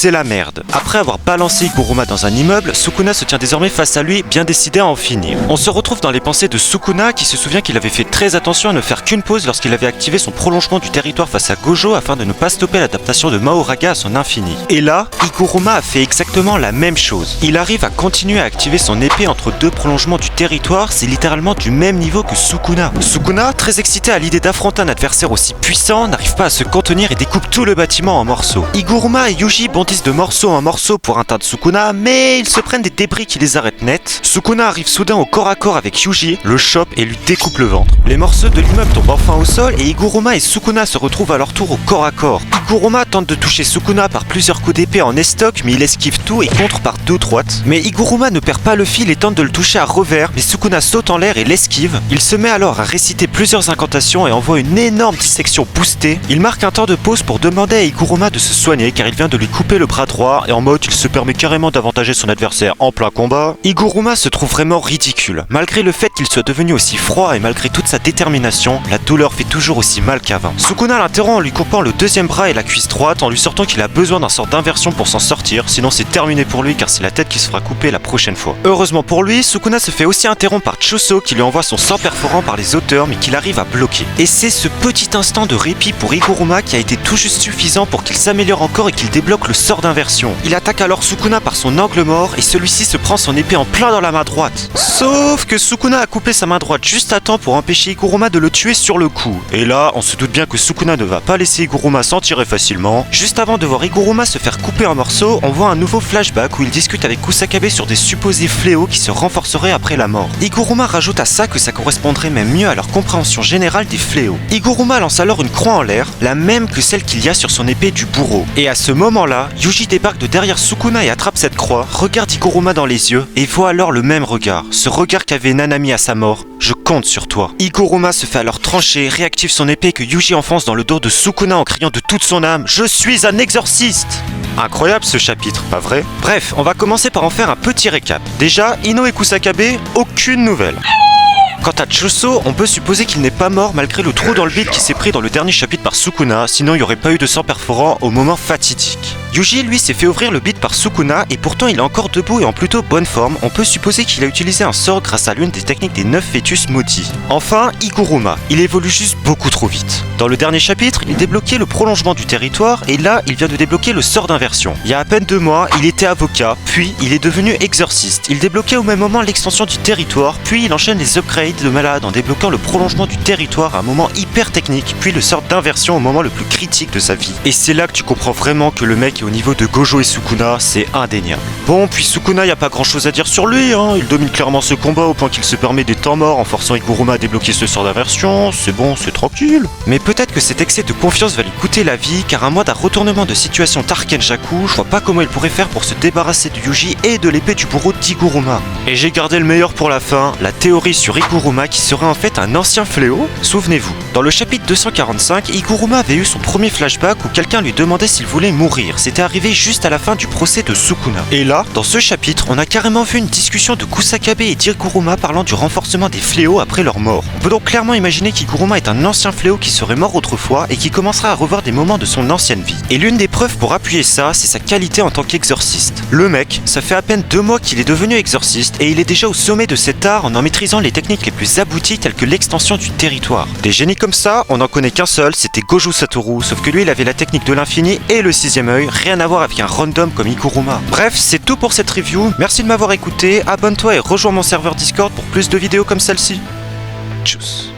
c'est la merde. Après avoir balancé Iguruma dans un immeuble, Sukuna se tient désormais face à lui, bien décidé à en finir. On se retrouve dans les pensées de Sukuna qui se souvient qu'il avait fait très attention à ne faire qu'une pause lorsqu'il avait activé son prolongement du territoire face à Gojo afin de ne pas stopper l'adaptation de Mahoraga à son infini. Et là, Iguruma a fait exactement la même chose. Il arrive à continuer à activer son épée entre deux prolongements du territoire, c'est littéralement du même niveau que Sukuna. Sukuna, très excité à l'idée d'affronter un adversaire aussi puissant, n'arrive pas à se contenir et découpe tout le bâtiment en morceaux. Iguruma et Yuji bondissent de morceau en morceau pour atteindre Sukuna, mais ils se prennent des débris qui les arrêtent net. Sukuna arrive soudain au corps à corps avec Yuji, le chope et lui découpe le ventre. Les morceaux de l'immeuble tombent enfin au sol et Iguruma et Sukuna se retrouvent à leur tour au corps à corps. Iguruma tente de toucher Sukuna par plusieurs coups d'épée en estoc, mais il esquive tout et contre par deux droites. Mais Iguruma ne perd pas le fil et tente de le toucher à revers, mais Sukuna saute en l'air et l'esquive. Il se met alors à réciter plusieurs incantations et envoie une énorme dissection boostée. Il marque un temps de pause pour demander à Iguruma de se soigner car il vient de lui couper le bras droit et en mode il se permet carrément d'avantager son adversaire en plein combat. Iguruma se trouve vraiment ridicule. Malgré le fait qu'il soit devenu aussi froid et malgré toute sa détermination, la douleur fait toujours aussi mal qu'avant. Sukuna l'interrompt en lui coupant le deuxième bras et la cuisse droite en lui sortant qu'il a besoin d'un sort d'inversion pour s'en sortir, sinon c'est terminé pour lui car c'est la tête qui se fera couper la prochaine fois. Heureusement pour lui, Sukuna se fait aussi interrompre par Choso qui lui envoie son sang perforant par les hauteurs mais qu'il arrive à bloquer. Et c'est ce petit instant de répit pour Iguruma qui a été tout juste suffisant pour qu'il s'améliore encore et qu'il débloque le sort d'inversion. Il attaque alors Sukuna par son angle mort et celui-ci se prend son épée en plein dans la main droite. Sauf que Sukuna a coupé sa main droite juste à temps pour empêcher Iguruma de le tuer sur le coup. Et là, on se doute bien que Sukuna ne va pas laisser Iguruma s'en tirer facilement. Juste avant de voir Iguruma se faire couper en morceaux, on voit un nouveau flashback où il discute avec Kusakabe sur des supposés fléaux qui se renforceraient après la mort. Iguruma rajoute à ça que ça correspondrait même mieux à leur compréhension générale des fléaux. Iguruma lance alors une croix en l'air, la même que celle qu'il y a sur son épée du bourreau. Et à ce moment-là, Yuji débarque de derrière Sukuna et attrape cette croix, regarde Iguruma dans les yeux et voit alors le même regard. Ce regard qu'avait Nanami à sa mort. Je compte sur toi. Iguruma se fait alors trancher, réactive son épée que Yuji enfonce dans le dos de Sukuna en criant de toute son âme « Je suis un exorciste !» Incroyable ce chapitre, pas vrai? Bref, on va commencer par en faire un petit récap. Déjà, Ino et Kusakabe, aucune nouvelle. Quant à Choso, on peut supposer qu'il n'est pas mort malgré le trou dans le bide qui s'est pris dans le dernier chapitre par Sukuna, sinon il n'y aurait pas eu de sang perforant au moment fatidique. Yuji, lui, s'est fait ouvrir le bide par Sukuna et pourtant il est encore debout et en plutôt bonne forme. On peut supposer qu'il a utilisé un sort grâce à l'une des techniques des 9 fœtus maudits. Enfin, Iguruma, il évolue juste beaucoup trop vite. Dans le dernier chapitre, il débloquait le prolongement du territoire et là, il vient de débloquer le sort d'inversion. Il y a à peine 2 mois, il était avocat, puis il est devenu exorciste. Il débloquait au même moment l'extension du territoire, puis il enchaîne les upgrades de malade en débloquant le prolongement du territoire à un moment hyper technique, puis le sort d'inversion au moment le plus critique de sa vie. Et c'est là que tu comprends vraiment que le mec est au niveau de Gojo et Sukuna, c'est indéniable. Bon, puis Sukuna, y a pas grand chose à dire sur lui, hein. Il domine clairement ce combat au point qu'il se permet des temps morts en forçant Iguruma à débloquer ce sort d'inversion, c'est bon, c'est tranquille. Mais peut-être que cet excès de confiance va lui coûter la vie, car à moins d'un retournement de situation Tarkenjaku, je vois pas comment il pourrait faire pour se débarrasser de Yuji et de l'épée du bourreau d'Iguruma. Et j'ai gardé le meilleur pour la fin, la théorie sur Iguruma qui serait en fait un ancien fléau. Souvenez-vous, dans le chapitre 245, Iguruma avait eu son premier flashback où quelqu'un lui demandait s'il voulait mourir. C'était arrivé juste à la fin du procès de Sukuna. Et là, dans ce chapitre, on a carrément vu une discussion de Kusakabe et d'Iguruma parlant du renforcement des fléaux après leur mort. On peut donc clairement imaginer qu'Iguruma est un ancien fléau qui serait mort autrefois et qui commencera à revoir des moments de son ancienne vie. Et l'une des preuves pour appuyer ça, c'est sa qualité en tant qu'exorciste. Le mec, ça fait à peine 2 mois qu'il est devenu exorciste et il est déjà au sommet de cet art en maîtrisant les techniques les plus abouties telles que l'extension du territoire. Des génies comme ça, on n'en connaît qu'un seul, c'était Gojo Satoru, sauf que lui il avait la technique de l'infini et le 6ème œil, rien à voir avec un random comme Iguruma. Bref, c'est tout pour cette review, merci de m'avoir écouté, abonne-toi et rejoins mon serveur Discord pour plus de vidéos comme celle-ci. Tchuss.